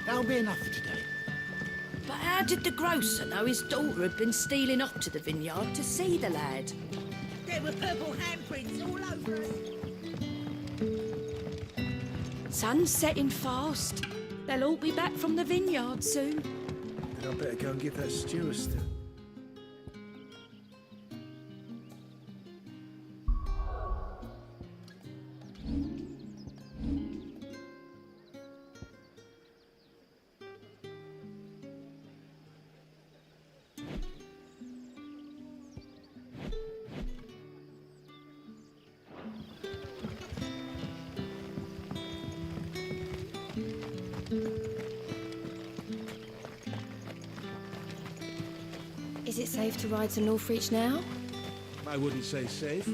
That'll be enough for today. But how did the grocer know his daughter had been stealing off to the vineyard to see the lad? There were purple handprints all over us. Sun's setting fast. They'll all be back from the vineyard soon. Then I better go and give that stew a stir. Is it safe to ride to Northreach now? I wouldn't say safe.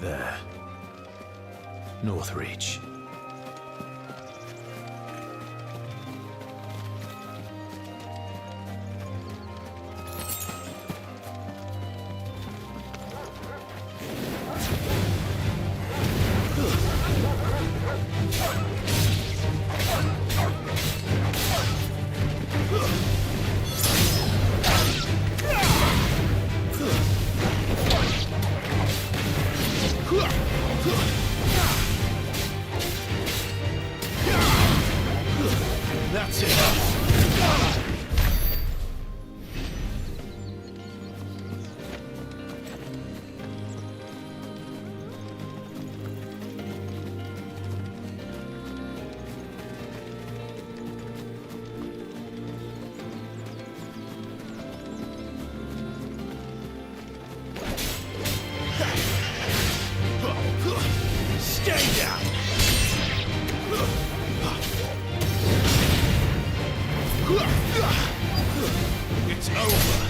There. Northreach. That's it. Stay down. It's over.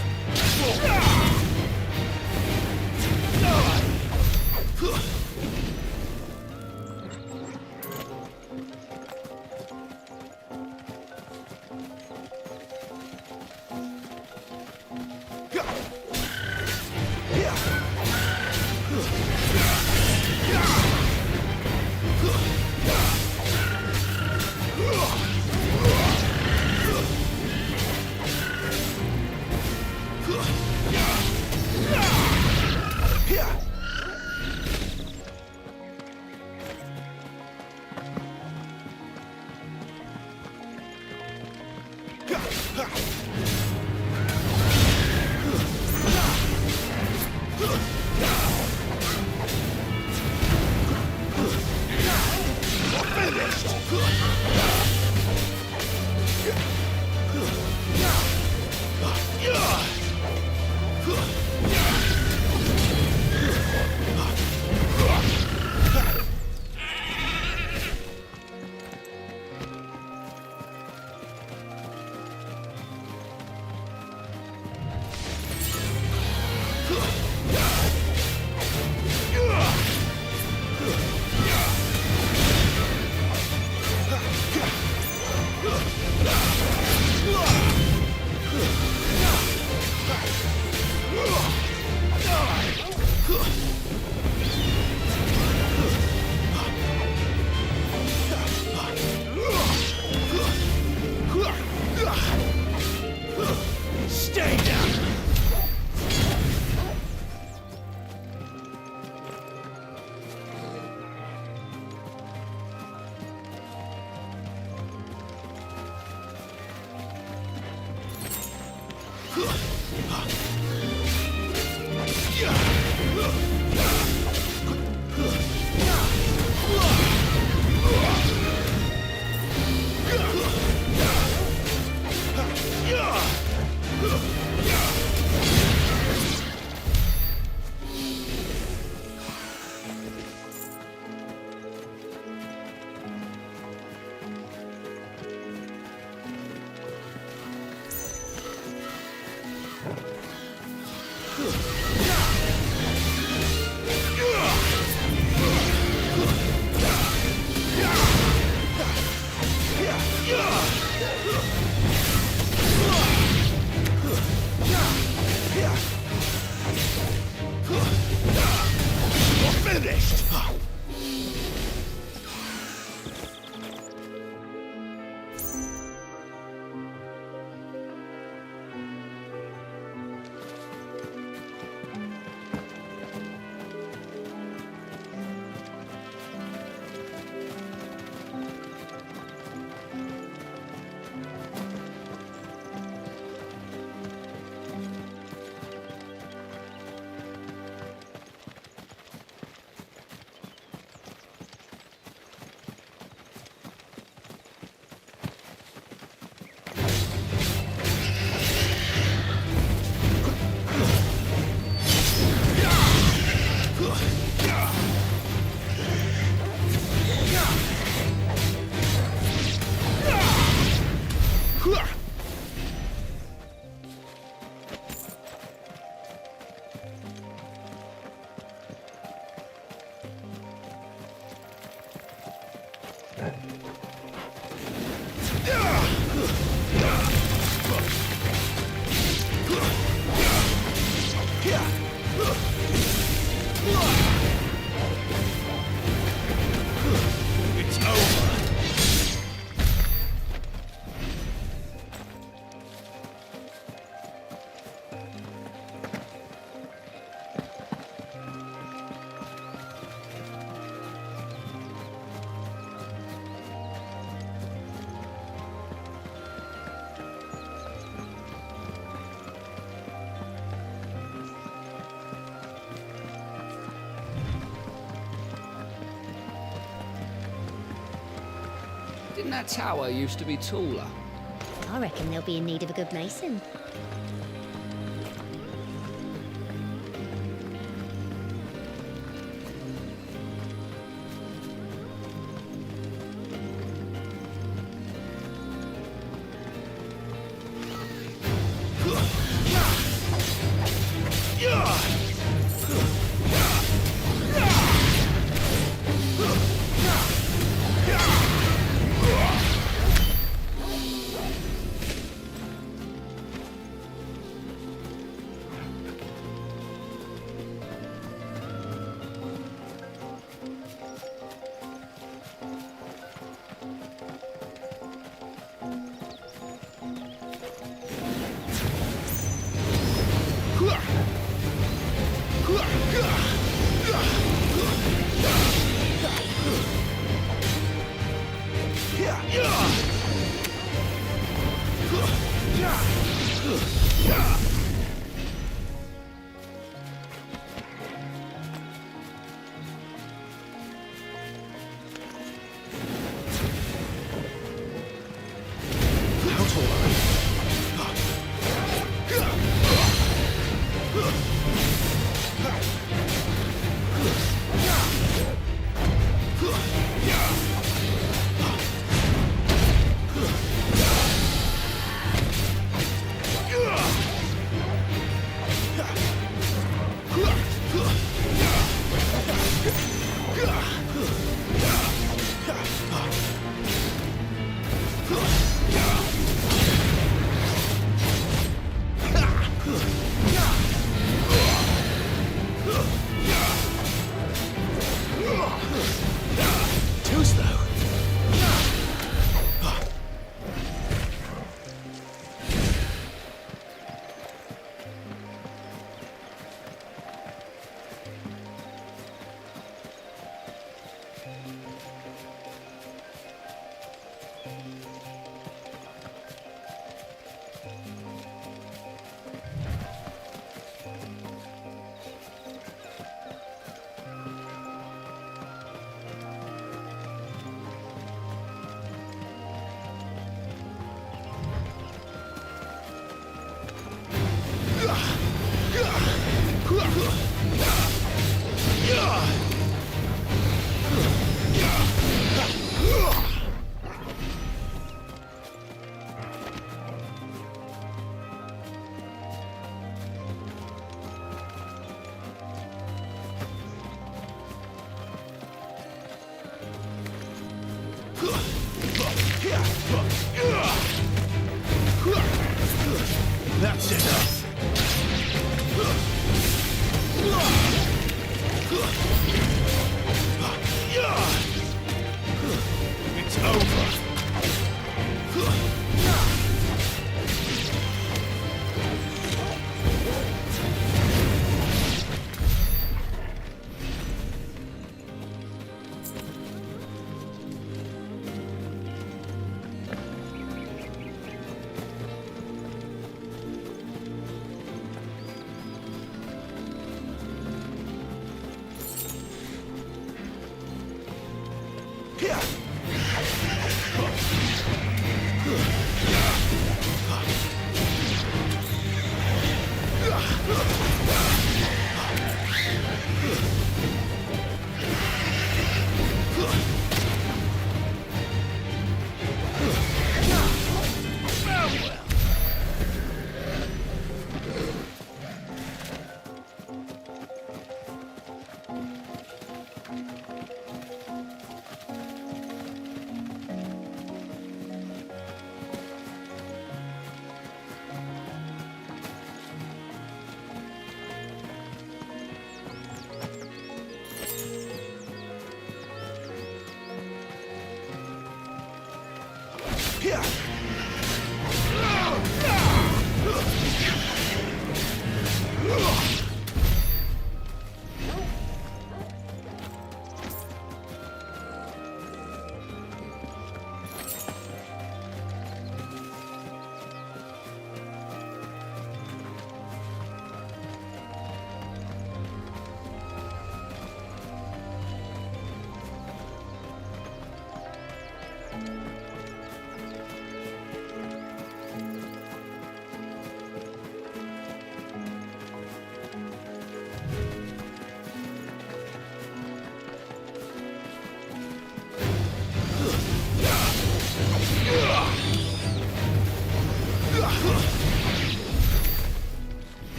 It's over. Didn't that tower used to be taller? I reckon they'll be in need of a good mason. Too slow. That's enough. It's over.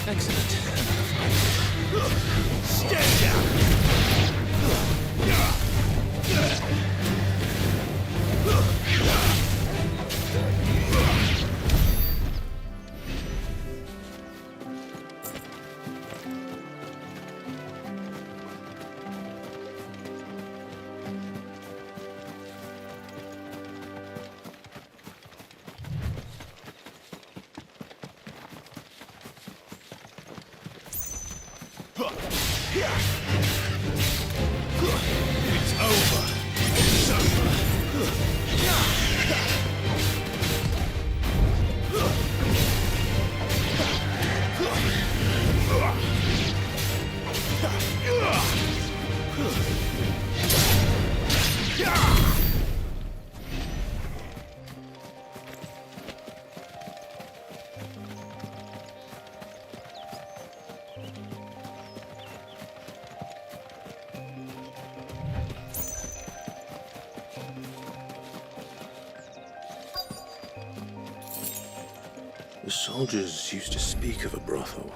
Excellent. Stand down! It's over. It's The soldiers used to speak of a brothel,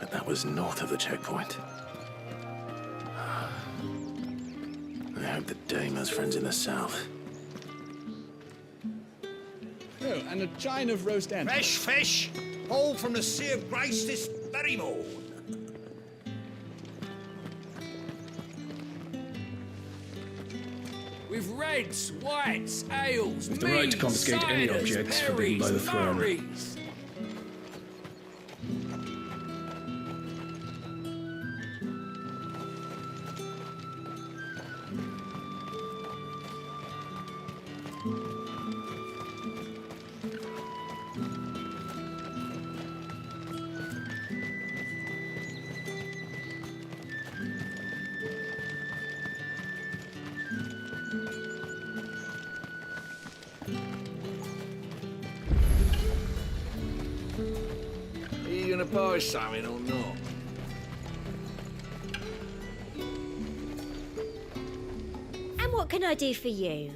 but that was north of the checkpoint. I hope the dame has friends in the south. Oh, and a chine of roast ant. fresh fish, all from the Sea of Grace this very morn. With reds, whites, ales, With the right to confiscate any ciders, objects forbidden by the throne. berries. Are you gonna buy something or not? And what can I do for you?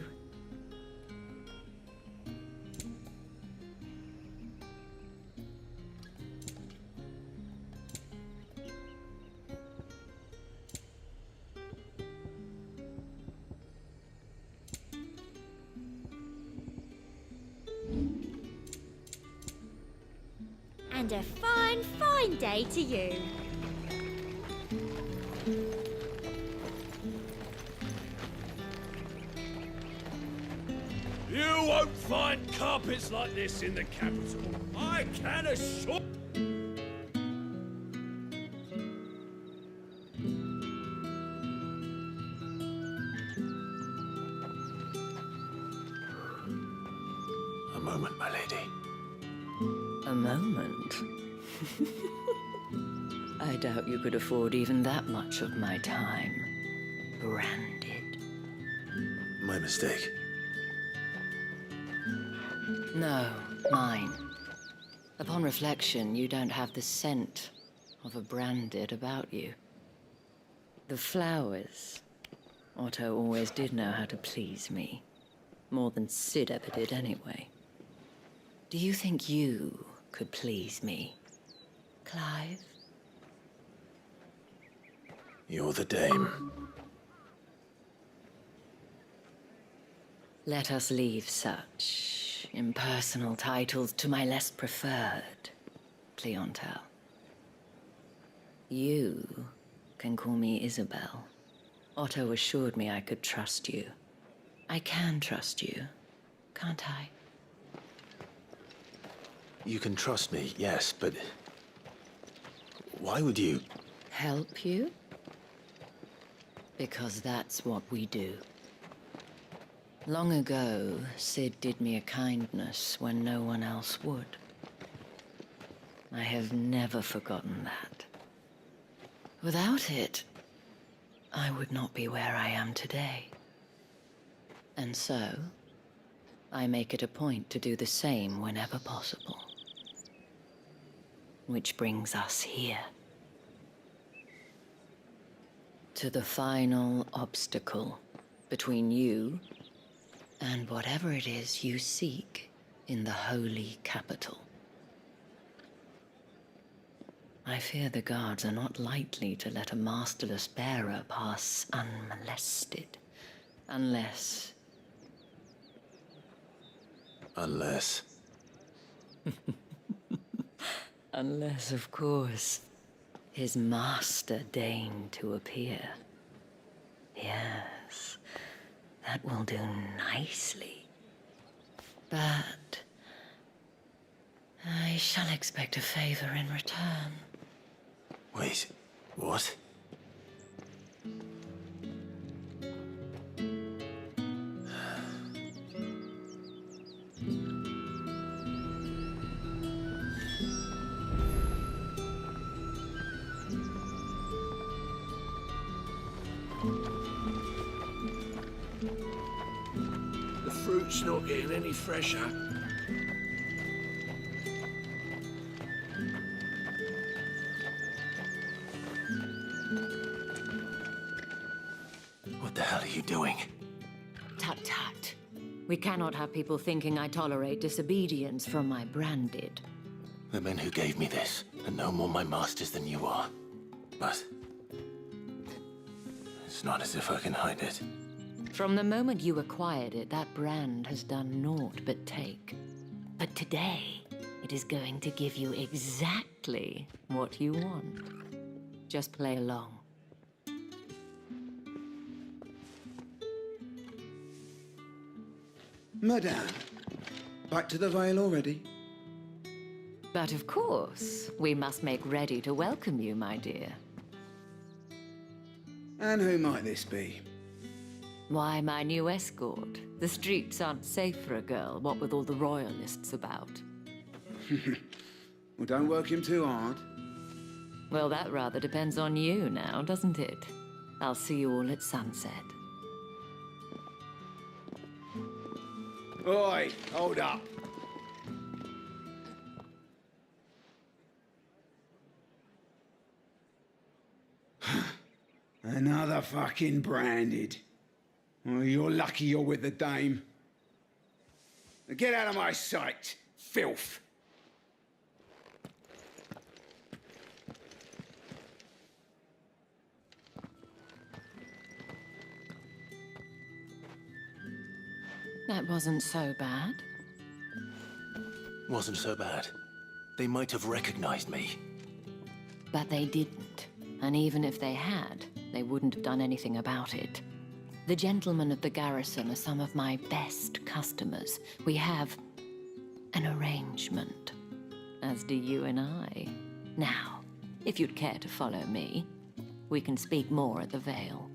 And a fine, fine day to you. You won't find carpets like this in the capital. I can assure. A moment, my lady. A moment? I doubt you could afford even that much of my time. Branded. My mistake. No, mine. Upon reflection, you don't have the scent of a branded about you. The flowers. Otto always did know how to please me. More than Sid ever did anyway. Do you think you could please me, Clive? You're the dame. Let us leave such impersonal titles to my less preferred, Cleontel. You can call me Isabel. Otto assured me I could trust you. I can trust you, can't I? You can trust me, yes, but why would you? Help you? Because that's what we do. Long ago, Sid did me a kindness when no one else would. I have never forgotten that. Without it, I would not be where I am today. And so, I make it a point to do the same whenever possible. Which brings us here. To the final obstacle between you and whatever it is you seek in the holy capital. I fear the guards are not likely to let a masterless bearer pass unmolested. Unless... Unless... Unless, of course, his master deigned to appear. Yes, that will do nicely. But... I shall expect a favor in return. Wait, what? The fruit's not getting any fresher. What the hell are you doing? Tut tut. We cannot have people thinking I tolerate disobedience from my branded. The men who gave me this are no more my masters than you are. But... it's not as if I can hide it. From the moment you acquired it, that brand has done naught but take. But today, it is going to give you exactly what you want. Just play along. Madame, back to the Vale already? But of course, we must make ready to welcome you, my dear. And who might this be? Why, my new escort. The streets aren't safe for a girl, what with all the royalists about. Well, don't work him too hard. Well, that rather depends on you now, doesn't it? I'll see you all at sunset. Oi, hold up. Another fucking branded. Well, you're lucky you're with the dame. Now get out of my sight, filth. That wasn't so bad. Wasn't so bad. They might have recognized me. But they didn't. And even if they had, they wouldn't have done anything about it. The gentlemen of the garrison are some of my best customers. We have an arrangement, as do you and I. Now, if you'd care to follow me, we can speak more at the Vale.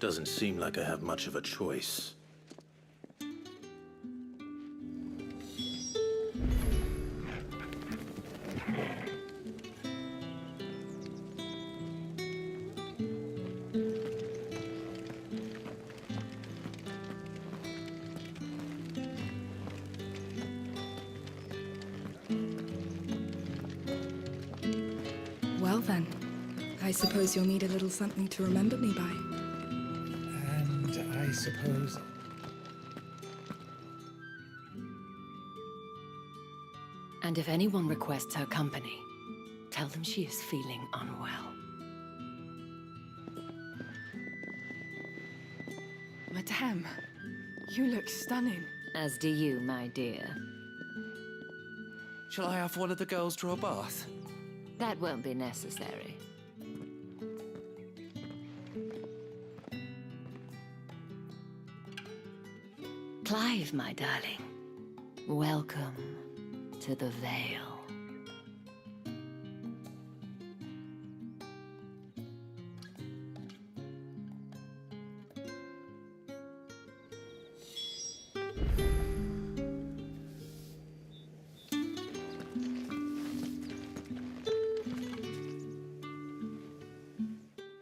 Doesn't seem like I have much of a choice. Well then, I suppose you'll need a little something to remember me by. And I suppose... And if anyone requests her company, tell them she is feeling unwell. Madame, you look stunning. As do you, my dear. Shall I have one of the girls draw a bath? That won't be necessary. Clive, my darling, welcome to the Vale.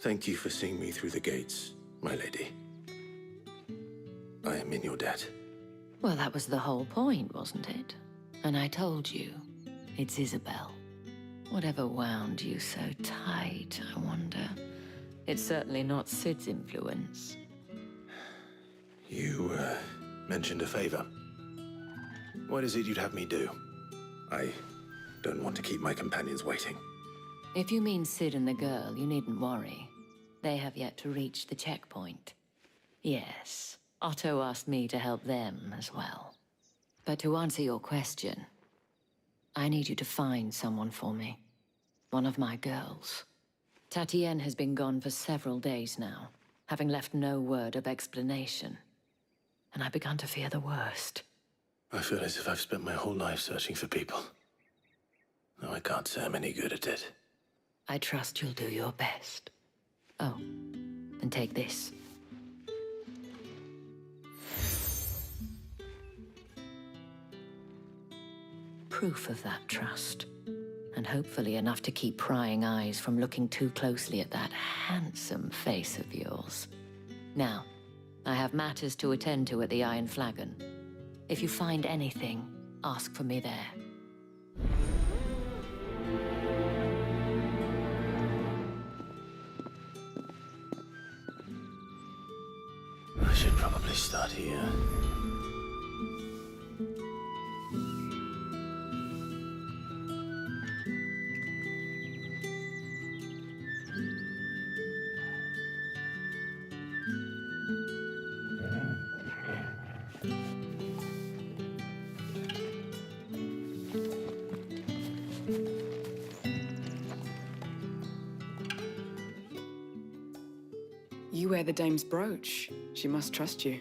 Thank you for seeing me through the gates, my lady. I am in your debt. Well, that was the whole point, wasn't it? And I told you, it's Isabel. Whatever wound you so tight, I wonder. It's certainly not Sid's influence. You, mentioned a favor. What is it you'd have me do? I don't want to keep my companions waiting. If you mean Sid and the girl, you needn't worry. They have yet to reach the checkpoint. Yes, Otto asked me to help them as well. But to answer your question, I need you to find someone for me. One of my girls. Tatienne has been gone for several days now, having left no word of explanation. And I began to fear the worst. I feel as if I've spent my whole life searching for people. No, I can't say I'm any good at it. I trust you'll do your best. Oh, and take this. Proof of that trust. And hopefully enough to keep prying eyes from looking too closely at that handsome face of yours. Now, I have matters to attend to at the Iron Flagon. If you find anything, ask for me there. I should probably start here. You wear the dame's brooch. She must trust you.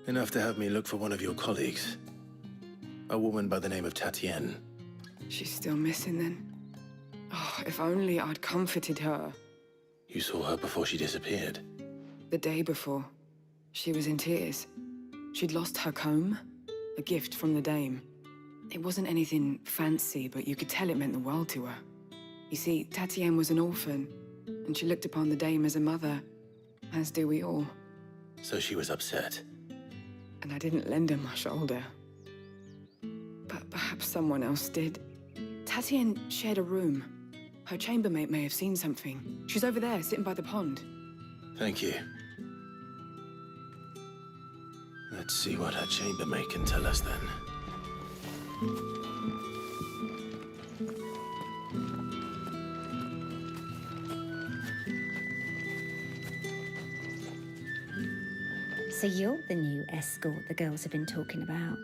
Enough to have me look for one of your colleagues. A woman by the name of Tatienne. She's still missing then. Oh, if only I'd comforted her. You saw her before she disappeared. The day before, she was in tears. She'd lost her comb, a gift from the dame. It wasn't anything fancy, but you could tell it meant the world to her. You see, Tatienne was an orphan, and she looked upon the dame as a mother, as do we all. So she was upset. And I didn't lend her my shoulder. But perhaps someone else did. Tatienne shared a room. Her chambermaid may have seen something. She's over there, sitting by the pond. Thank you. Let's see what her chambermaid can tell us then. So you're the new escort the girls have been talking about.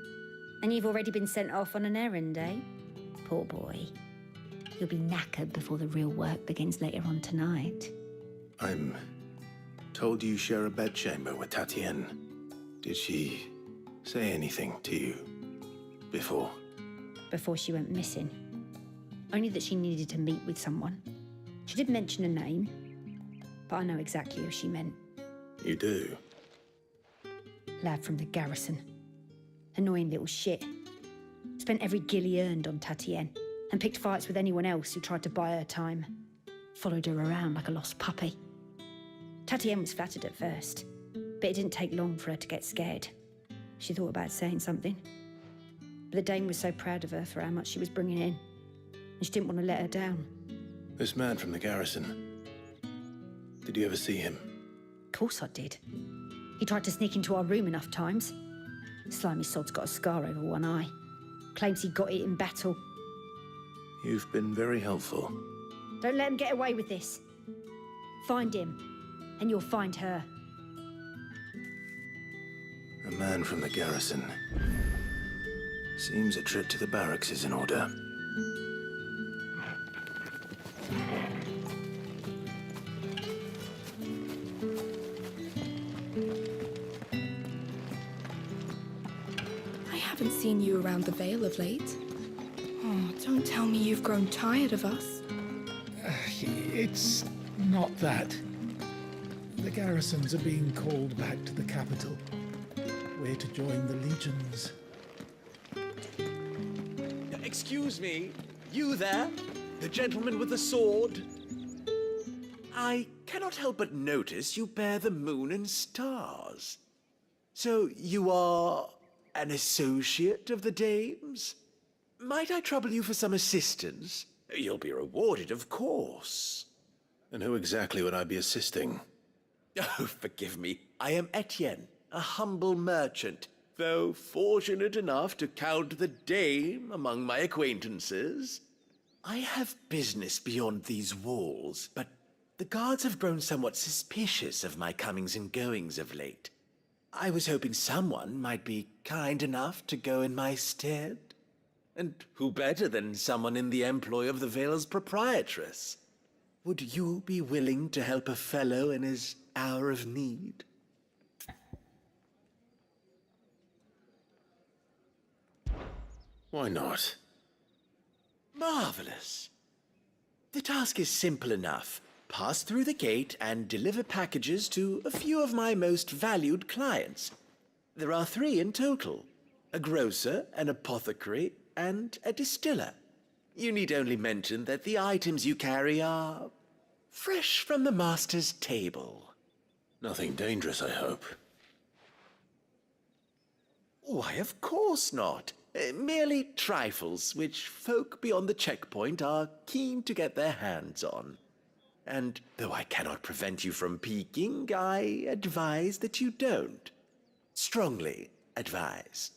And you've already been sent off on an errand, eh? Poor boy. You'll be knackered before the real work begins later on tonight. I'm told you share a bedchamber with Tatienne. Did she say anything to you before? Before she went missing. Only that she needed to meet with someone. She did mention a name, but I know exactly who she meant. You do? Lad from the garrison. Annoying little shit. Spent every guil he earned on Tatienne, and picked fights with anyone else who tried to buy her time. Followed her around like a lost puppy. Tatienne was flattered at first, but it didn't take long for her to get scared. She thought about saying something. But the dame was so proud of her for how much she was bringing in, and she didn't want to let her down. This man from the garrison. Did you ever see him? Of course I did. He tried to sneak into our room enough times. Slimy sod's got a scar over one eye. Claims he got it in battle. You've been very helpful. Don't let him get away with this. Find him, and you'll find her. A man from the garrison. Seems a trip to the barracks is in order. I haven't seen you around the Vale of late. Oh, don't tell me you've grown tired of us. It's not that. The garrisons are being called back to the capital. We're to join the legions. Excuse me, you there? The gentleman with the sword? I cannot help but notice you bear the moon and stars. So you are an associate of the dame's? Might I trouble you for some assistance? You'll be rewarded, of course. And who exactly would I be assisting? Oh, forgive me. I am Etienne, a humble merchant, though fortunate enough to count the dame among my acquaintances. I have business beyond these walls, but the guards have grown somewhat suspicious of my comings and goings of late. I was hoping someone might be kind enough to go in my stead. And who better than someone in the employ of the Vale's proprietress? Would you be willing to help a fellow in his hour of need? Why not? Marvelous. The task is simple enough. Pass through the gate and deliver packages to a few of my most valued clients. There are 3 in total: a grocer, an apothecary, and a distiller. You need only mention that the items you carry are fresh from the master's table. Nothing dangerous, I hope. Why, of course not. Merely trifles which folk beyond the checkpoint are keen to get their hands on. And though I cannot prevent you from peeking, I advise that you don't. Strongly advise.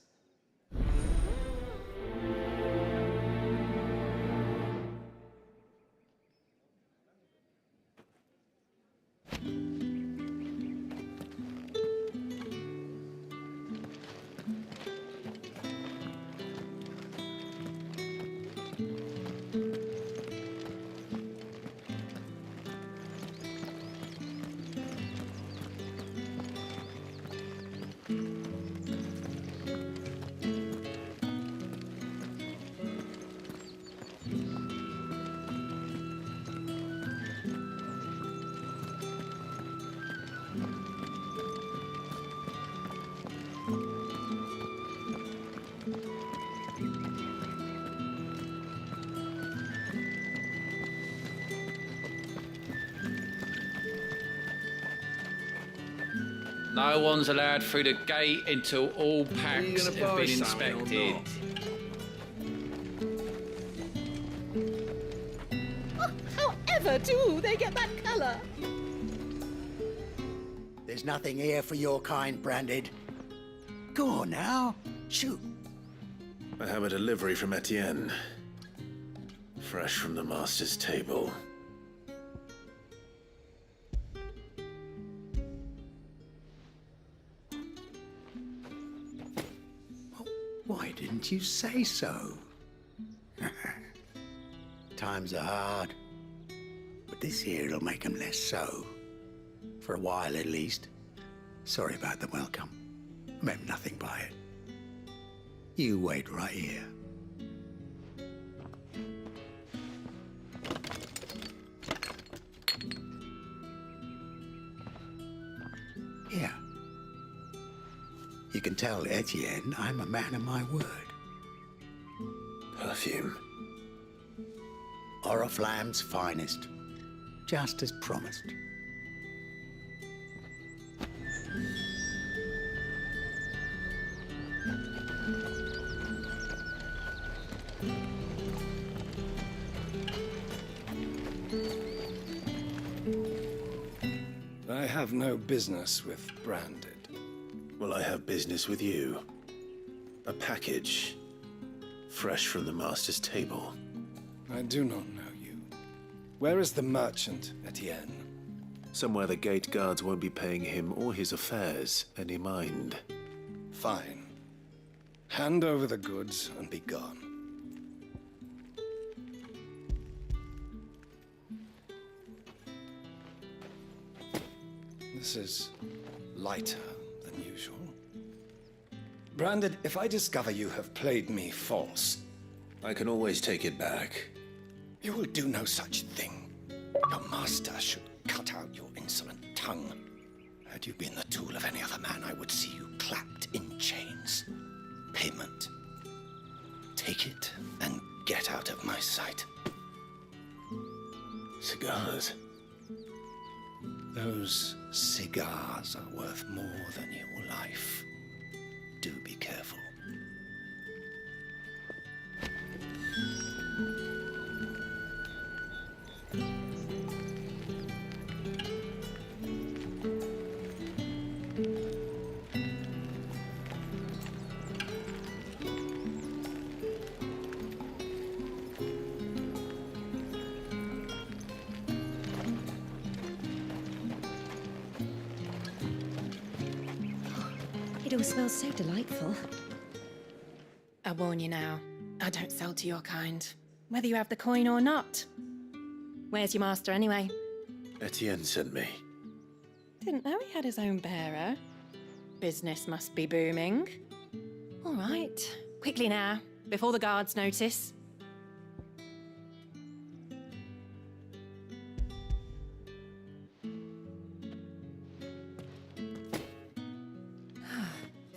No one's allowed through the gate until all packs gonna have buy been something or inspected. However do they get that colour? There's nothing here for your kind, Branded. Go on now, shoot. I have a delivery from Etienne. Fresh from the master's table. Why didn't you say so? Times are hard, but this here'll make 'em less so. For a while, at least. Sorry about the welcome. Meant nothing by it. You wait right here. Here. You can tell Etienne I'm a man of my word. Perfume. Oriflamme's finest. Just as promised. I have no business with Branded. Well, I have business with you. A package. Fresh from the master's table. I do not know you. Where is the merchant, Etienne? Somewhere the gate guards won't be paying him or his affairs any mind. Fine. Hand over the goods and be gone. This is lighter than usual. Branded, if I discover you have played me false... I can always take it back. You will do no such thing. Your master should cut out your insolent tongue. Had you been the tool of any other man, I would see you clapped in chains. Payment. Take it and get out of my sight. Cigars. Those cigars are worth more than your life. Do be careful. It all smells so delightful. I warn you now, I don't sell to your kind, whether you have the coin or not. Where's your master anyway? Etienne sent me. Didn't know he had his own bearer. Business must be booming. All right, quickly now, before the guards notice.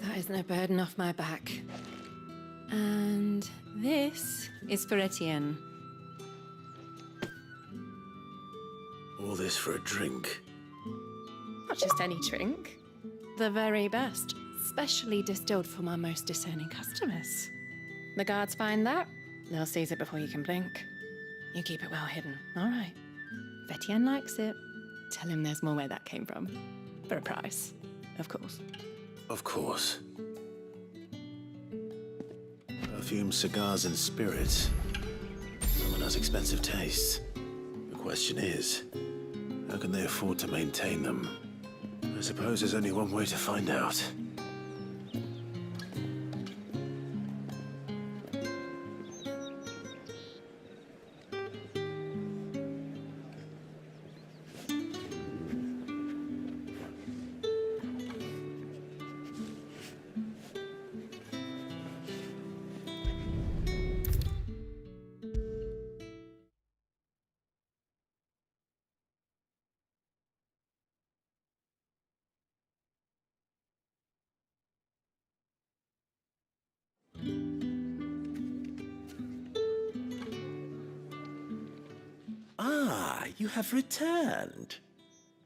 That isn't a burden off my back. And this is for Etienne. All this for a drink. Not just any drink. The very best, specially distilled for my most discerning customers. The guards find that, they'll seize it before you can blink. You keep it well hidden, all right? If Etienne likes it, tell him there's more where that came from. For a price, of course. Of course. Perfume, cigars, and spirits. Someone has expensive tastes. The question is, how can they afford to maintain them? I suppose there's only one way to find out. Ah, you have returned.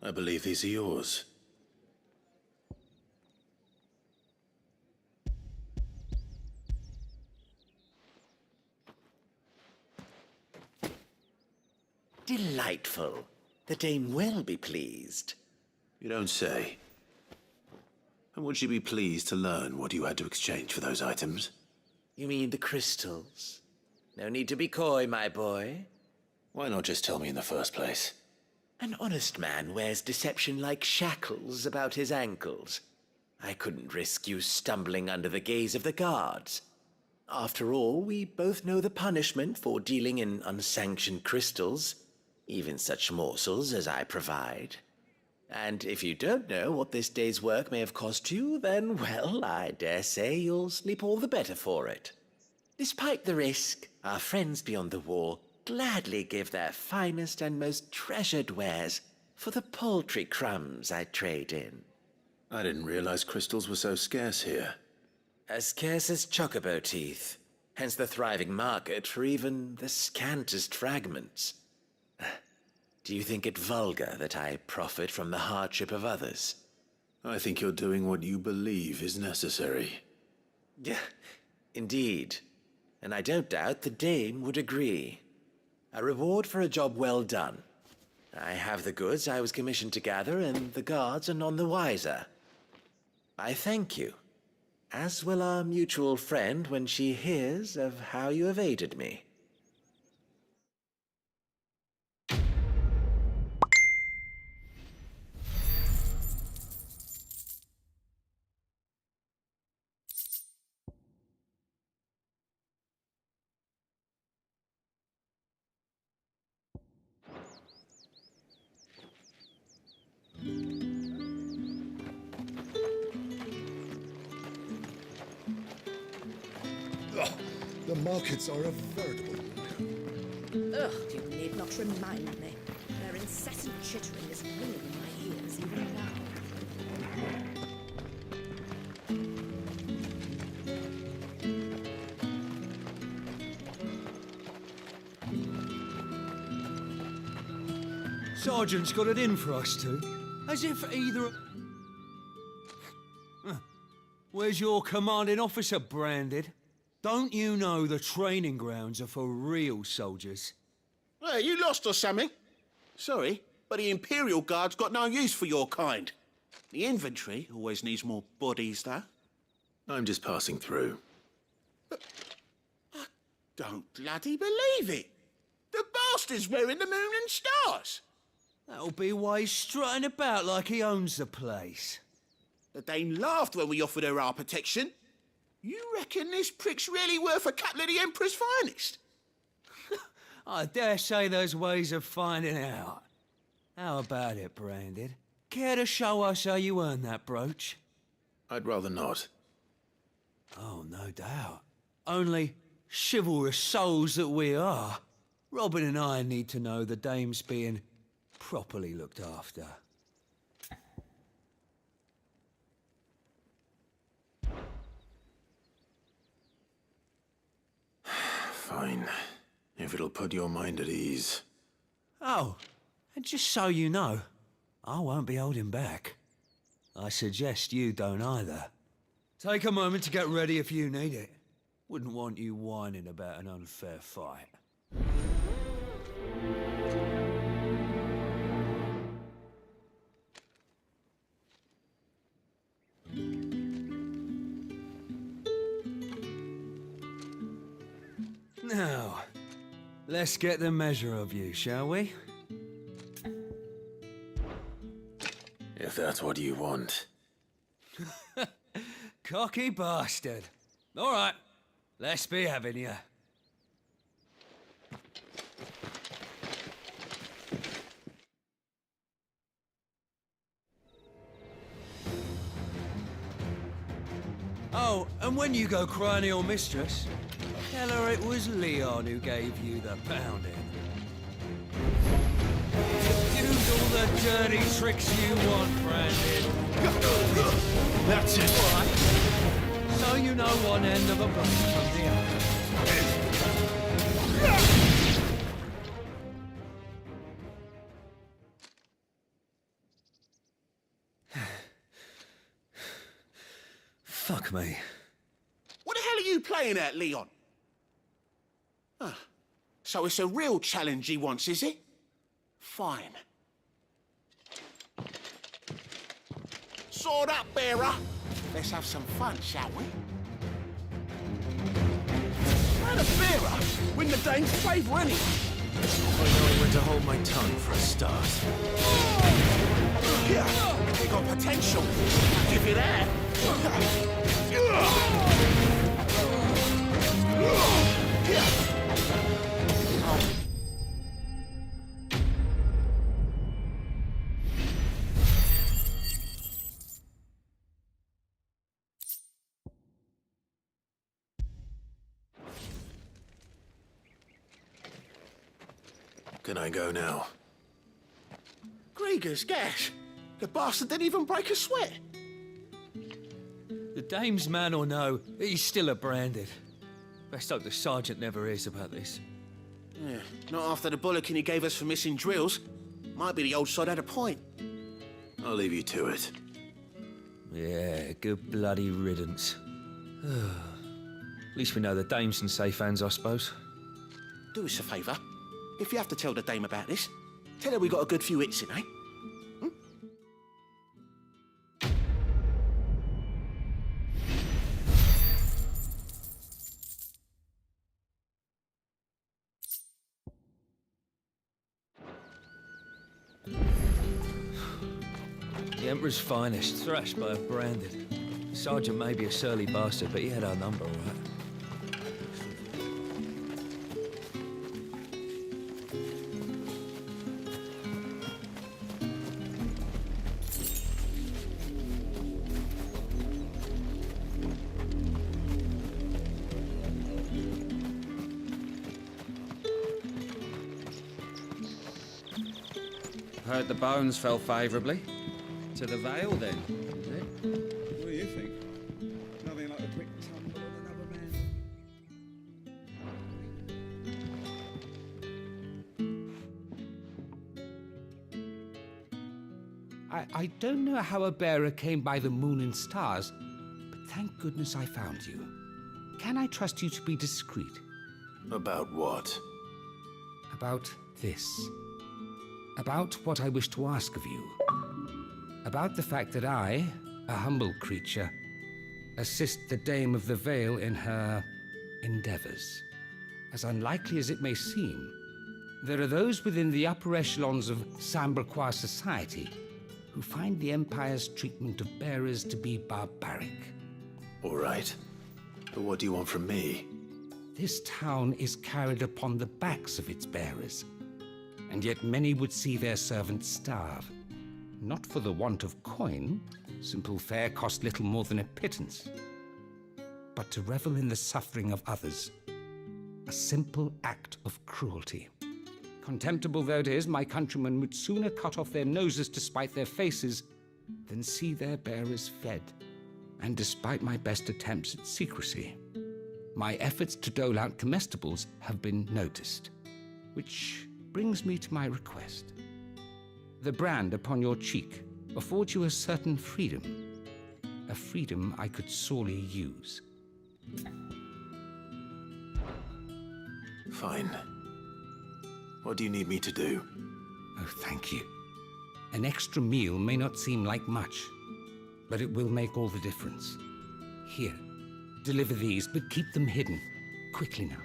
I believe these are yours. Delightful. The dame will be pleased. You don't say. And would she be pleased to learn what you had to exchange for those items? You mean the crystals? No need to be coy, my boy. Why not just tell me in the first place? An honest man wears deception like shackles about his ankles. I couldn't risk you stumbling under the gaze of the guards. After all, we both know the punishment for dealing in unsanctioned crystals, even such morsels as I provide. And if you don't know what this day's work may have cost you, then, well, I dare say you'll sleep all the better for it. Despite the risk, our friends beyond the wall gladly give their finest and most treasured wares for the paltry crumbs I trade in. I didn't realize crystals were so scarce here. As scarce as chocobo teeth, hence the thriving market for even the scantest fragments. Do you think it vulgar that I profit from the hardship of others? I think you're doing what you believe is necessary. Yeah, indeed. And I don't doubt the dame would agree. A reward for a job well done. I have the goods I was commissioned to gather, and the guards are none the wiser. I thank you, as will our mutual friend when she hears of how you have aided me. The markets are a veritable nightmare. Ugh, you need not remind me. Their incessant chittering is ringing in my ears even now. Sergeant's got it in for us two. As if either... Where's your commanding officer, Branded? Don't you know the training grounds are for real soldiers? Hey, you lost or something? Sorry, but the Imperial Guard's got no use for your kind. The infantry always needs more bodies, though. I'm just passing through. I don't bloody believe it. The bastard's wearing the moon and stars. That'll be why he's strutting about like he owns the place. The Dame laughed when we offered her our protection. You reckon this prick's really worth a couple of the Emperor's finest? I dare say there's ways of finding out. How about it, Branded? Care to show us how you earned that brooch? I'd rather not. Oh, no doubt. Only, chivalrous souls that we are, Robin and I need to know the Dame's being properly looked after. Fine. If it'll put your mind at ease. Oh, and just so you know, I won't be holding back. I suggest you don't either. Take a moment to get ready if you need it. Wouldn't want you whining about an unfair fight. Now, let's get the measure of you, shall we? If that's what you want. Cocky bastard. All right, let's be having you. Oh, and when you go crying to your mistress, tell her it was Leon who gave you the pounding. Use all the dirty tricks you want, Branded. That's it. All right. So you know one end of a blade from the other. Fuck me. What the hell are you playing at, Leon? Ah, so it's a real challenge he wants, is it? Fine. Sword up, bearer. Let's have some fun, shall we? And a bearer? Win the Dane's favour anyway. I know when to hold my tongue for a start. Yeah, they got potential. Give you that. Can I go now? Gregor's gas. The bastard didn't even break a sweat. The Dame's man or no, he's still a Branded. Best hope the Sergeant never hears about this. Yeah, not after the bullocking he gave us for missing drills. Might be the old sod had a point. I'll leave you to it. Yeah, good bloody riddance. At least we know the Dame's in safe hands, I suppose. Do us a favour. If you have to tell the Dame about this, tell her we got a good few hits in, eh? The Emperor's finest, thrashed by a Branded. Sergeant may be a surly bastard, but he had our number, all right. Heard the bones fell favourably. To the Vale, then, is it? What do you think? Nothing like a quick tumble on another man. I don't know how a bearer came by the moon and stars, but thank goodness I found you. Can I trust you to be discreet? About what? About this. About what I wish to ask of you. About the fact that I, a humble creature, assist the Dame of the Vale in her endeavors. As unlikely as it may seem, there are those within the upper echelons of Samberquois society who find the Empire's treatment of bearers to be barbaric. All right. But what do you want from me? This town is carried upon the backs of its bearers, and yet many would see their servants starve. Not for the want of coin, simple fare cost little more than a pittance, but to revel in the suffering of others, a simple act of cruelty. Contemptible though it is, my countrymen would sooner cut off their noses to spite their faces than see their bearers fed. And despite my best attempts at secrecy, my efforts to dole out comestibles have been noticed. Which brings me to my request. The brand upon your cheek affords you a certain freedom, a freedom I could sorely use. Fine. What do you need me to do? Oh, thank you. An extra meal may not seem like much, but it will make all the difference. Here, deliver these, but keep them hidden. Quickly now.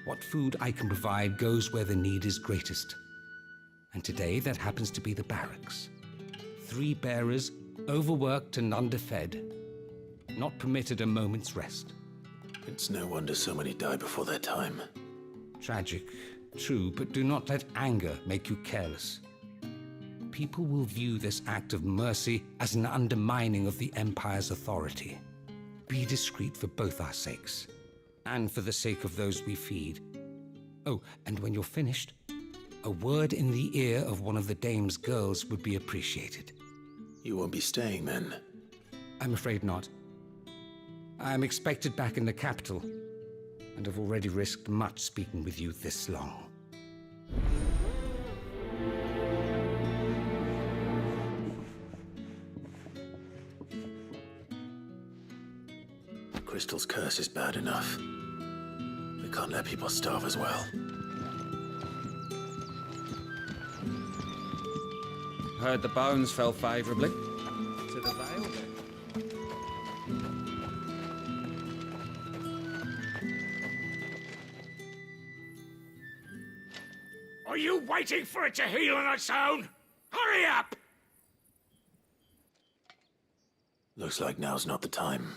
What food I can provide goes where the need is greatest. And today, that happens to be the barracks. 3 bearers, overworked and underfed, not permitted a moment's rest. It's no wonder so many die before their time. Tragic, true, but do not let anger make you careless. People will view this act of mercy as an undermining of the Empire's authority. Be discreet for both our sakes, and for the sake of those we feed. Oh, and when you're finished, a word in the ear of one of the dame's girls would be appreciated. You won't be staying then? I'm afraid not. I'm expected back in the capital, and have already risked much speaking with you this long. Crystal's curse is bad enough. We can't let people starve as well. Heard the bones fell favourably to the Vale then. Are you waiting for it to heal on its own? Hurry up! Looks like now's not the time.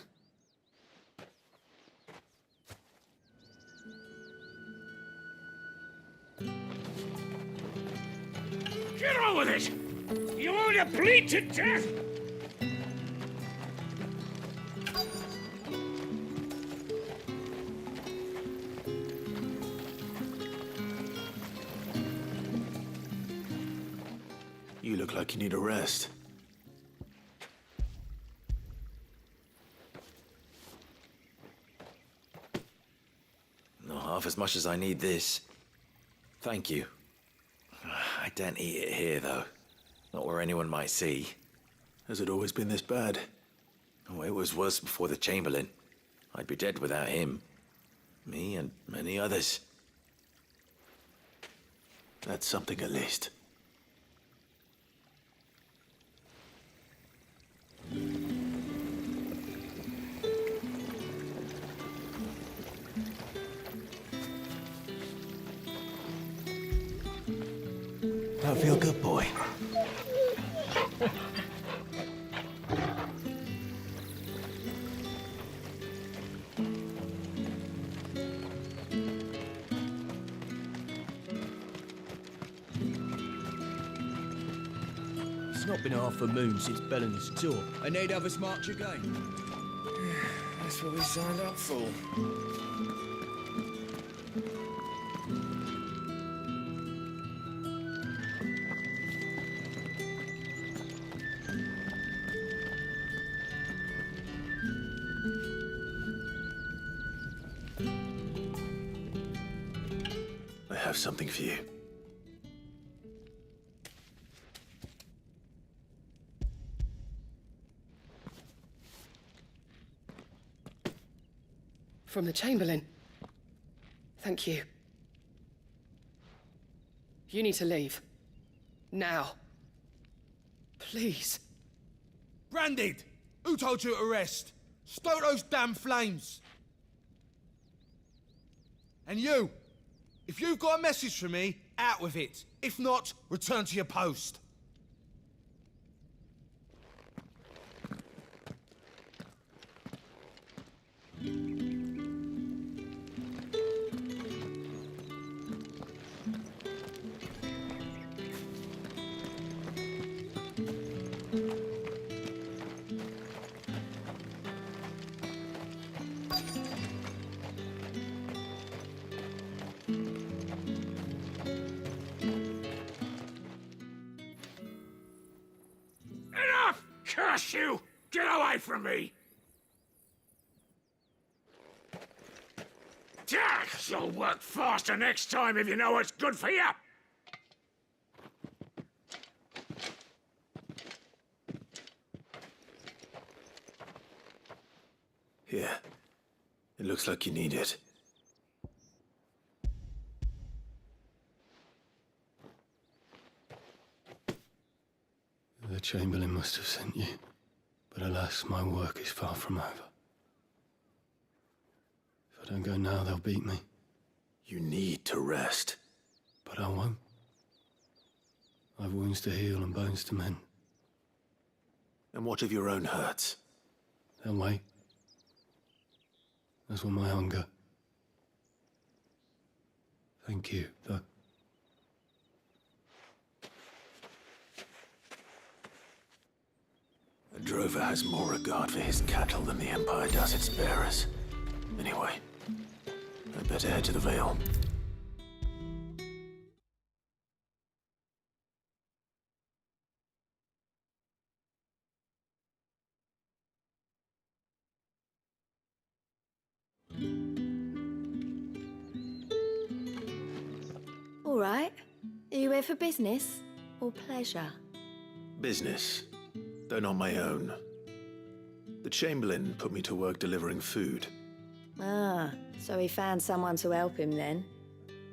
Get on with it! You want to bleed to death? You look like you need a rest. Not half as much as I need this. Thank you. I daren't eat it here, though. Not where anyone might see. Has it always been this bad? Oh, it was worse before the Chamberlain. I'd be dead without him. Me and many others. That's something at least. Don't feel good, boy. It's not been half a moon since Bellen's tour, and they'd have us march again. That's what we signed up for. I have something for you. From the Chamberlain. Thank you. You need to leave. Now. Please. Branded! Who told you to arrest? Stoke those damn flames! And you! If you've got a message for me, out with it. If not, return to your post. Enough! Curse you! Get away from me! You'll work faster next time if you know what's good for you! Here. It looks like you need it. The Chamberlain must have sent you, but alas, my work is far from over. If I don't go now, they'll beat me. You need to rest. But I won't. I've wounds to heal and bones to mend. And what of your own hurts? They'll wait. As will my hunger. Thank you, though. A drover has more regard for his cattle than the Empire does its bearers. Anyway, I'd better head to the Vale. All right. Are you here for business or pleasure? Business, though not my own. The Chamberlain put me to work delivering food. Ah, so he found someone to help him then.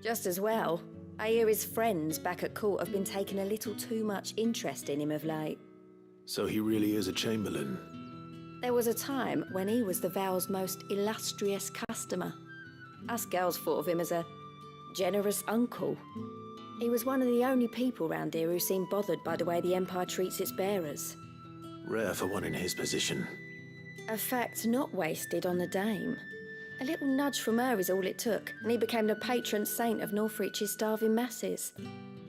Just as well. I hear his friends back at court have been taking a little too much interest in him of late. So he really is a Chamberlain. There was a time when he was the Vale's most illustrious customer. Us girls thought of him as a generous uncle. He was one of the only people round here who seemed bothered by the way the Empire treats its bearers. Rare for one in his position. A fact not wasted on the Dame. A little nudge from her is all it took, and he became the patron saint of Northreach's starving masses.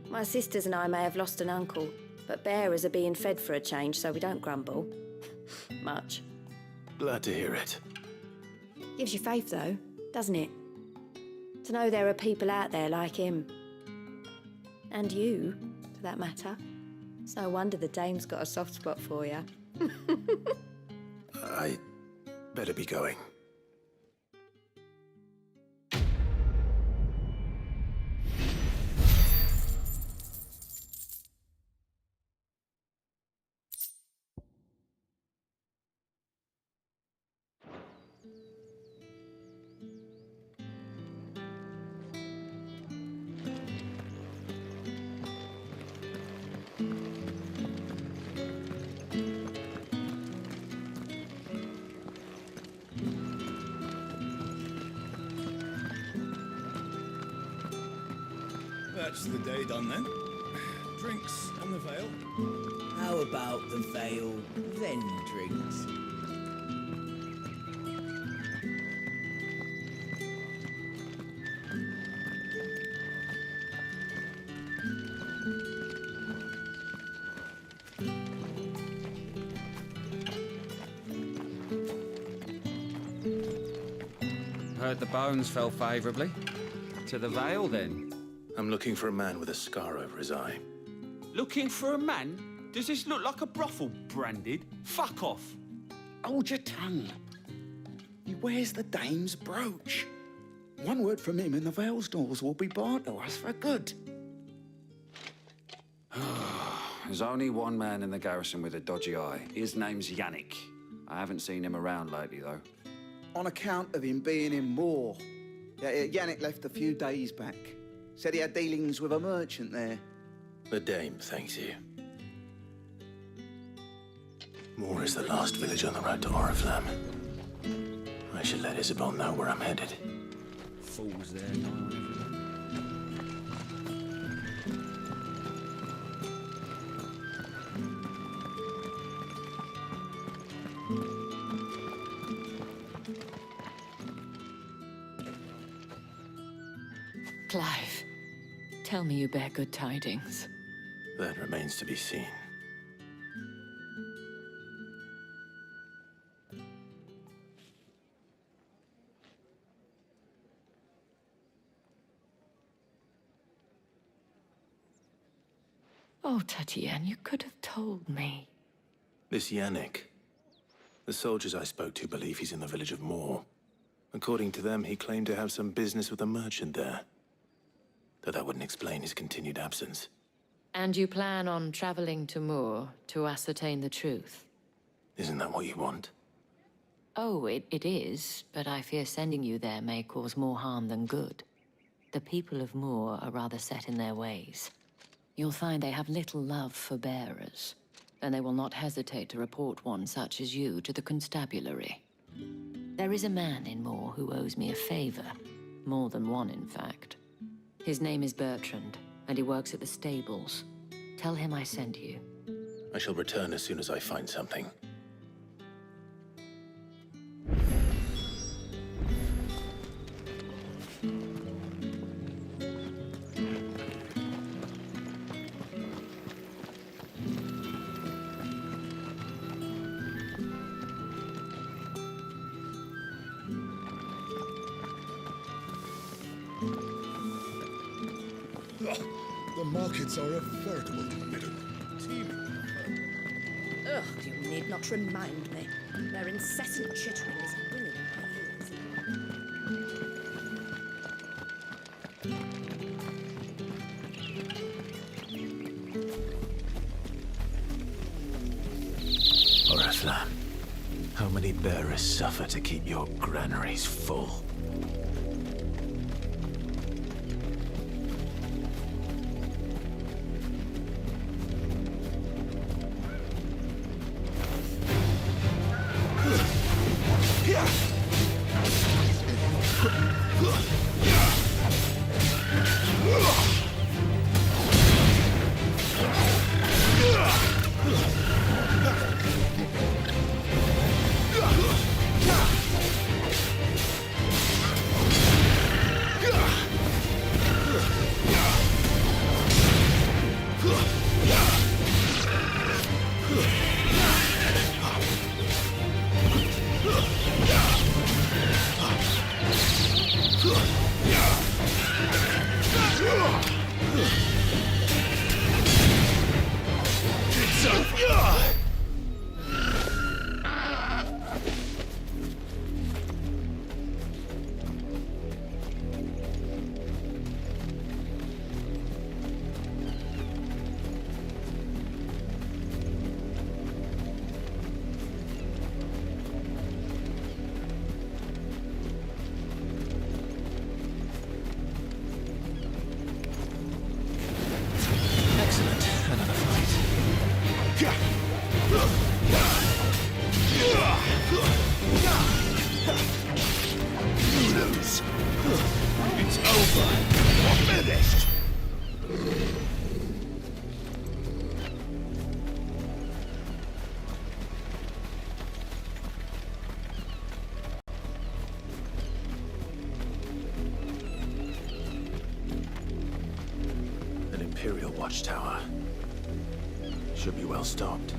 My sisters and I may have lost an uncle, but bearers are being fed for a change, so we don't grumble. Much. Glad to hear it. Gives you faith, though, doesn't it? To know there are people out there like him. And you, for that matter. It's no wonder the Dame's got a soft spot for you. I better be going. That's the day done then. Drinks and the Vale. How about the Vale, then drinks? Heard the bones fell favourably. To the Vale, then? I'm looking for a man with a scar over his eye. Looking for a man? Does this look like a brothel, Branded? Fuck off. Hold your tongue. He wears the Dame's brooch. One word from him and the Vale's doors will be barred to us for good. There's only one man in the garrison with a dodgy eye. His name's Yannick. I haven't seen him around lately, though. On account of him being in war. Yannick left a few days back. Said he had dealings with a merchant there. The Dame thanks you. Moor is the last village on the road to Oriflamme. I should let Isabel know where I'm headed. Fools there, no one Tell me you bear good tidings. That remains to be seen. Oh, Tatienne, you could have told me. This Yannick. The soldiers I spoke to believe he's in the village of Moor. According to them, he claimed to have some business with a merchant there. Though that wouldn't explain his continued absence. And you plan on traveling to Moor to ascertain the truth? Isn't that what you want? Oh, it is, but I fear sending you there may cause more harm than good. The people of Moor are rather set in their ways. You'll find they have little love for bearers, and they will not hesitate to report one such as you to the constabulary. There is a man in Moor who owes me a favor. More than one, in fact. His name is Bertrand, and he works at the stables. Tell him I sent you. I shall return as soon as I find something. The markets are a veritable meadow. Ugh, you need not remind me. Their incessant chittering is ringing in my ears. Oriflamme, how many bearers suffer to keep your granaries full? It's over. We're finished. An Imperial watchtower. Should be well stocked.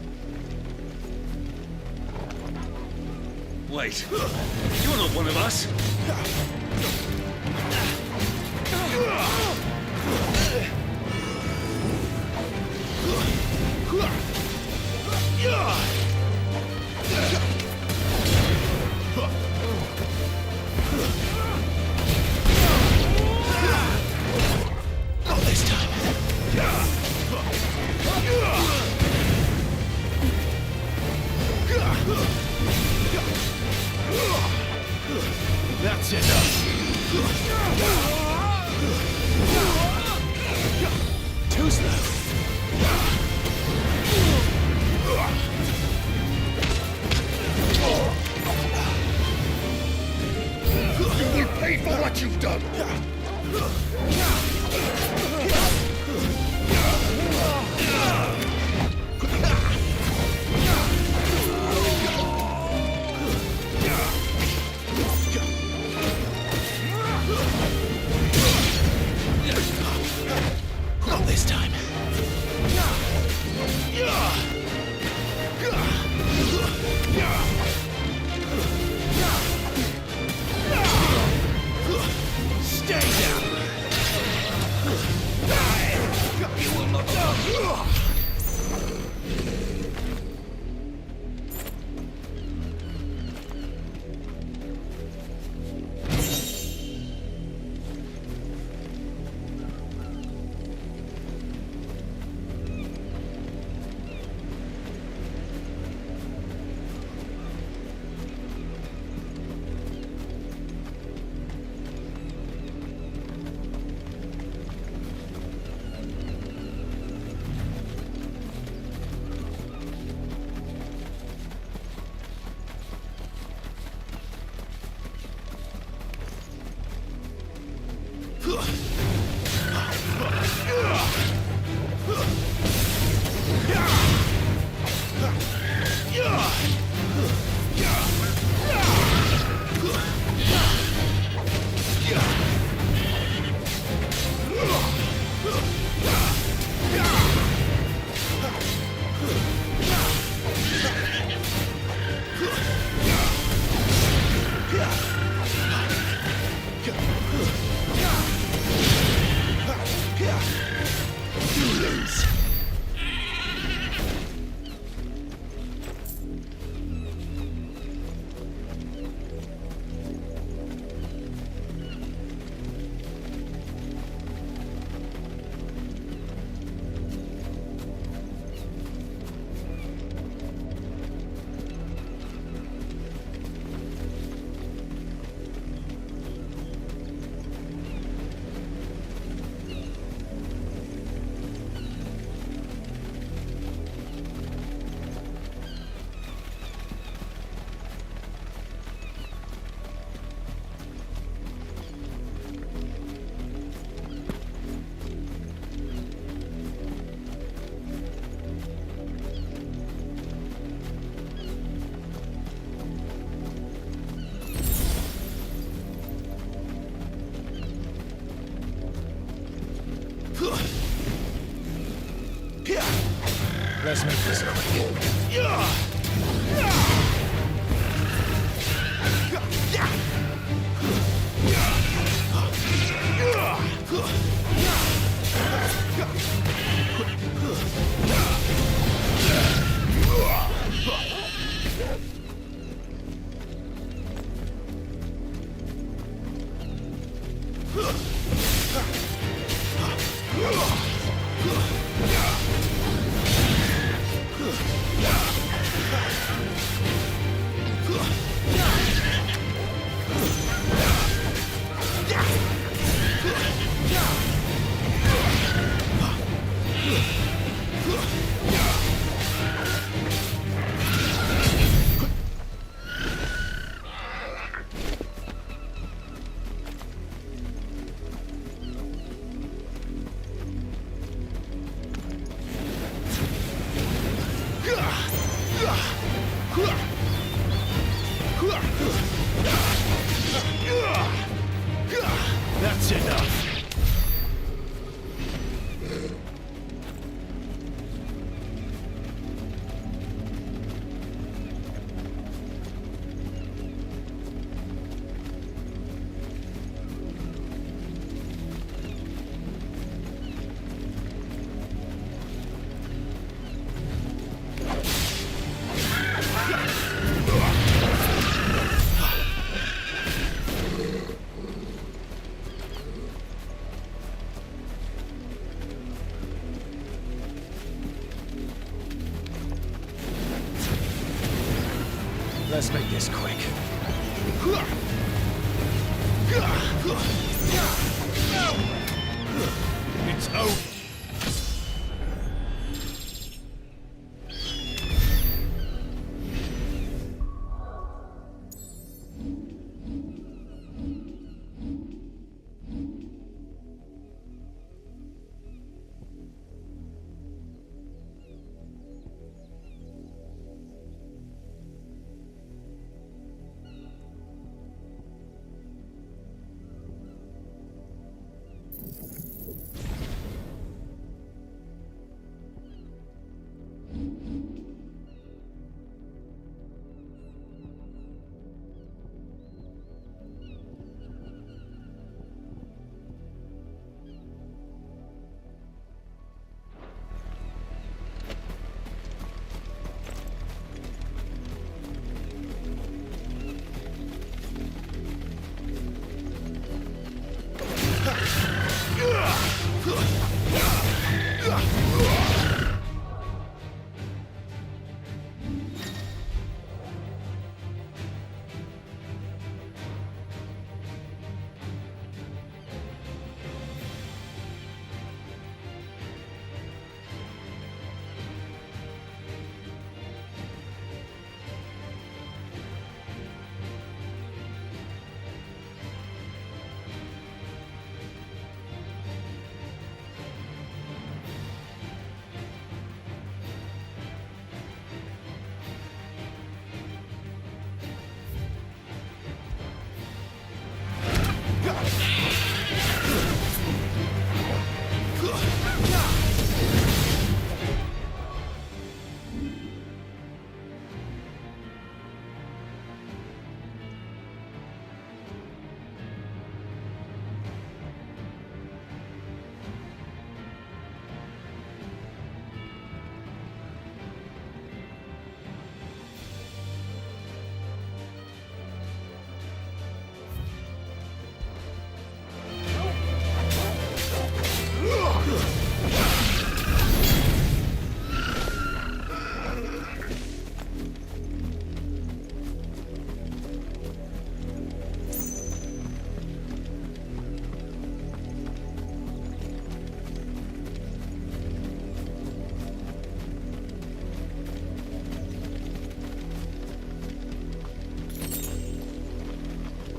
Wait, you're not one of us. Not this time. That's enough. Too slow. You will pay for what you've done. That's enough. Let's make this quick. It's over.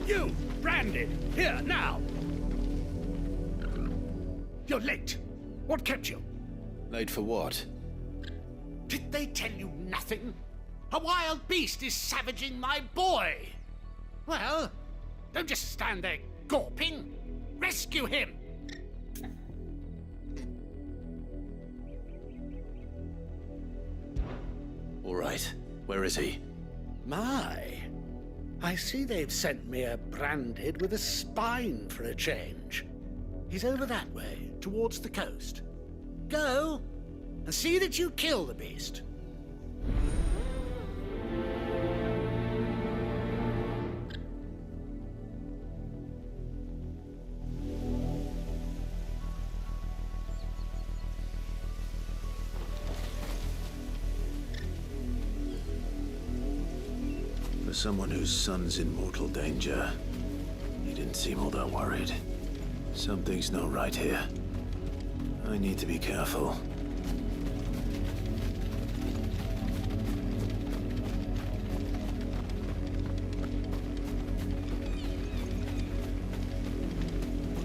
You, Branded, here, now! You're late. What kept you? Late for what? Did they tell you nothing? A wild beast is savaging my boy! Well, don't just stand there gawping. Rescue him! All right. Where is he? My, I see they've sent me a Branded with a spine for a change. He's over that way, towards the coast. Go, and see that you kill the beast. For someone whose son's in mortal danger, he didn't seem all that worried. Something's not right here. I need to be careful.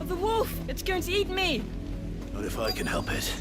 The wolf! It's going to eat me! Not if I can help it.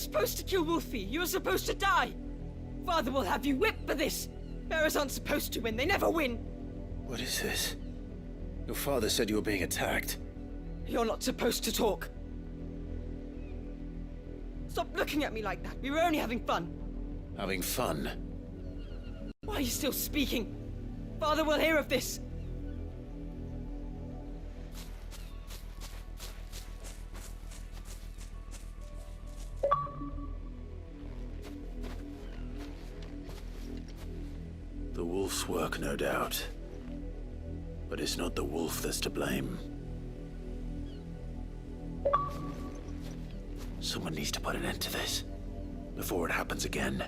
supposed to kill Wolfie. You were supposed to die. Father will have you whipped for this. Bearers aren't supposed to win. They never win. What is this? Your father said you were being attacked. You're not supposed to talk. Stop looking at me like that. We were only having fun. Having fun? Why are you still speaking? Father will hear of this. The wolf's work, no doubt. But it's not the wolf that's to blame. Someone needs to put an end to this, before it happens again.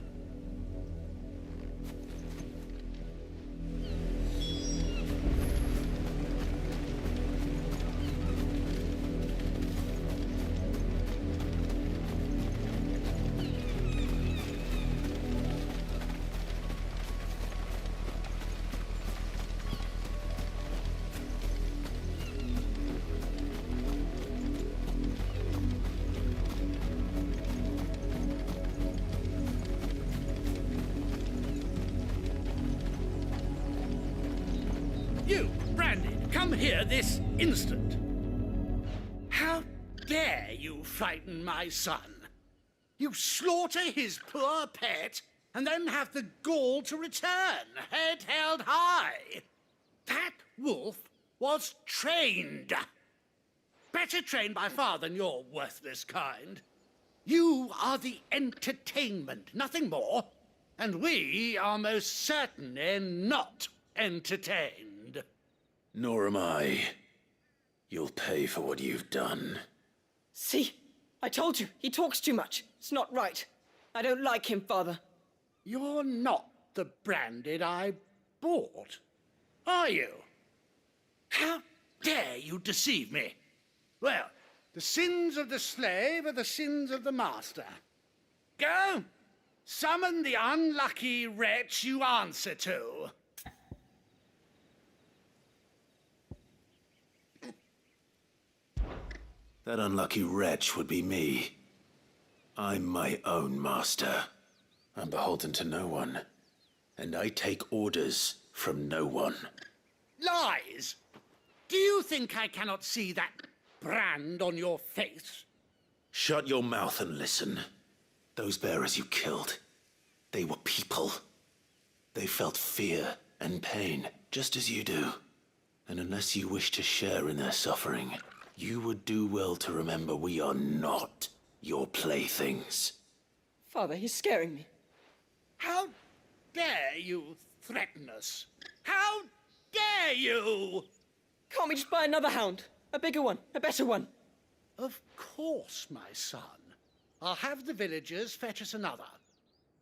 You, Branded, come here this instant. How dare you frighten my son? You slaughter his poor pet, and then have the gall to return, head held high. That wolf was trained. Better trained by far than your worthless kind. You are the entertainment, nothing more. And we are most certainly not entertained. Nor am I. You'll pay for what you've done. See? I told you, he talks too much. It's not right. I don't like him, Father. You're not the Branded I bought, are you? How dare you deceive me? Well, the sins of the slave are the sins of the master. Go! Summon the unlucky wretch you answer to. That unlucky wretch would be me. I'm my own master. I'm beholden to no one. And I take orders from no one. Lies! Do you think I cannot see that brand on your face? Shut your mouth and listen. Those bearers you killed, they were people. They felt fear and pain, just as you do. And unless you wish to share in their suffering, you would do well to remember we are not your playthings. Father, he's scaring me. How dare you threaten us? How dare you? Can't we just buy another hound? A bigger one, a better one. Of course, my son. I'll have the villagers fetch us another.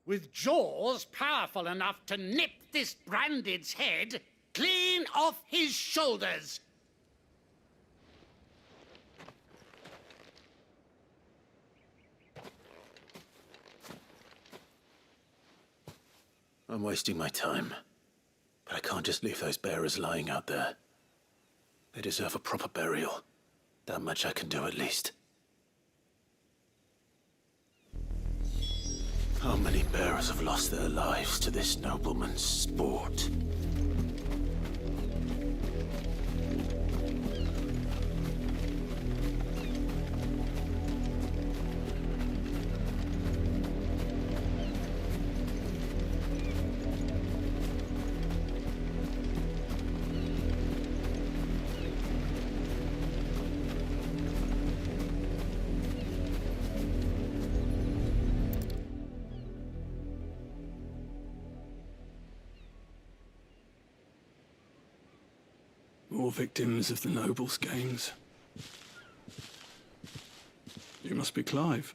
With jaws powerful enough to nip this Branded's head clean off his shoulders. I'm wasting my time. But I can't just leave those bearers lying out there. They deserve a proper burial. That much I can do at least. How many bearers have lost their lives to this nobleman's sport? More victims of the nobles' games. You must be Clive.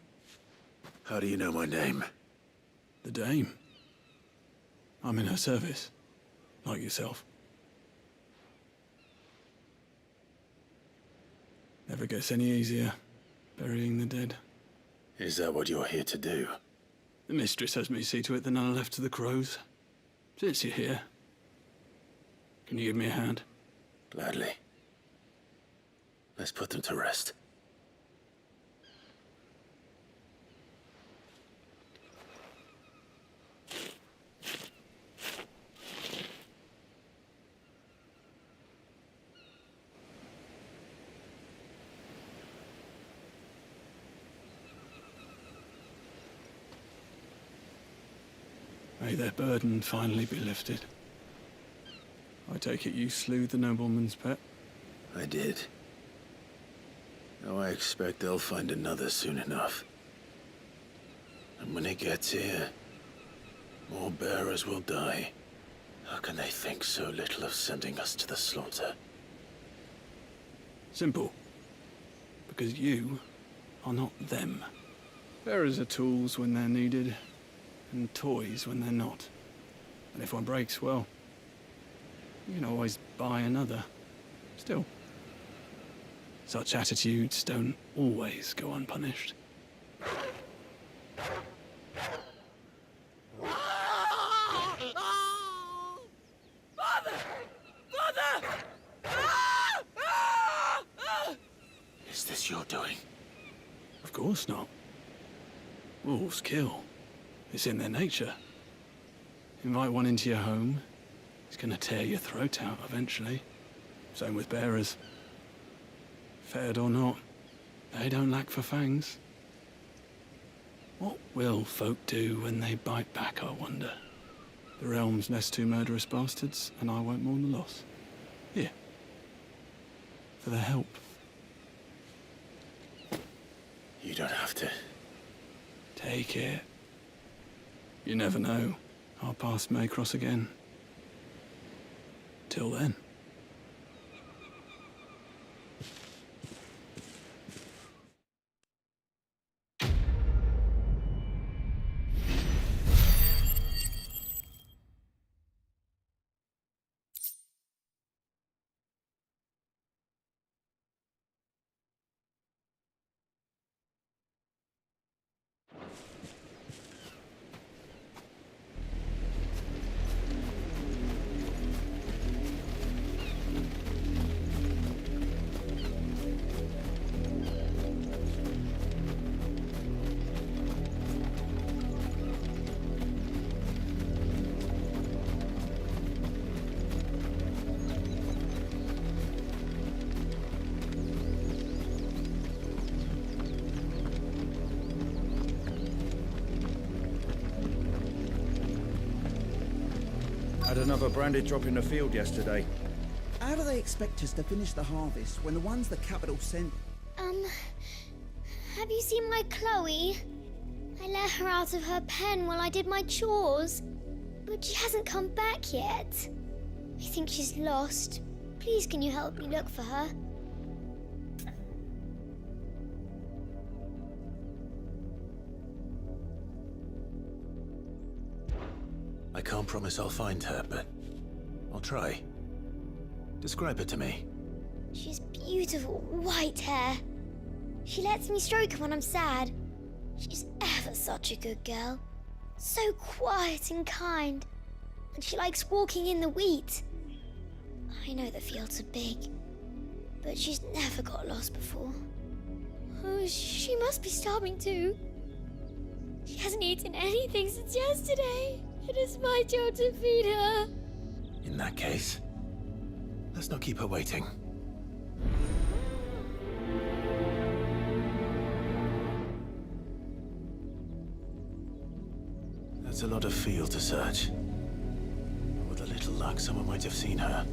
How do you know my name? The Dame. I'm in her service, like yourself. Never gets any easier, burying the dead. Is that what you're here to do? The mistress has me see to it that none are left to the crows. Since you're here, can you give me a hand? Gladly. Let's put them to rest. May their burden finally be lifted. I take it you slew the nobleman's pet? I did. Now I expect they'll find another soon enough. And when it gets here, more bearers will die. How can they think so little of sending us to the slaughter? Simple. Because you are not them. Bearers are tools when they're needed, and toys when they're not. And if one breaks, well, you can always buy another. Still, such attitudes don't always go unpunished. Is this your doing? Of course not. Wolves kill. It's in their nature. Invite one into your home, he's gonna tear your throat out eventually. Same with bearers. Fed or not, they don't lack for fangs. What will folk do when they bite back, I wonder? The realm's nest two murderous bastards, and I won't mourn the loss. Here. For their help. You don't have to. Take it. You never know. Our paths may cross again. Till then. Had another branded drop in the field yesterday. How do they expect us to finish the harvest when the ones the capital sent... Have you seen my Chloe? I let her out of her pen while I did my chores. But she hasn't come back yet. I think she's lost. Please, can you help me look for her? I can't promise I'll find her, but I'll try. Describe her to me. She's beautiful white hair. She lets me stroke her when I'm sad. She's ever such a good girl. So quiet and kind. And she likes walking in the wheat. I know the fields are big, but she's never got lost before. Oh, she must be starving too. She hasn't eaten anything since yesterday. It is my job to feed her. In that case, let's not keep her waiting. That's a lot of field to search. With a little luck, someone might have seen her.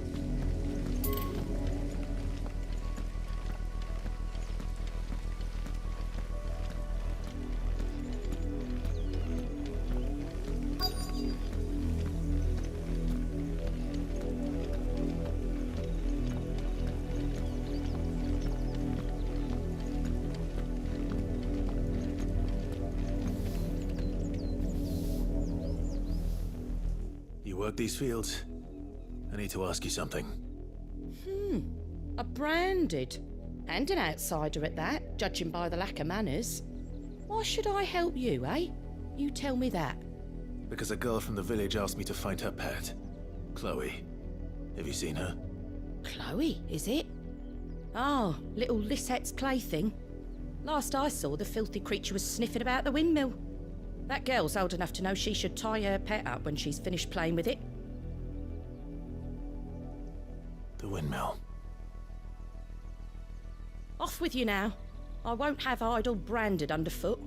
You work these fields? I need to ask you something. A branded. And an outsider at that, judging by the lack of manners. Why should I help you, eh? You tell me that. Because a girl from the village asked me to find her pet. Chloe. Have you seen her? Chloe, is it? Oh, little Lisette's plaything. Last I saw, the filthy creature was sniffing about the windmill. That girl's old enough to know she should tie her pet up when she's finished playing with it. The windmill. Off with you now. I won't have idle branded underfoot.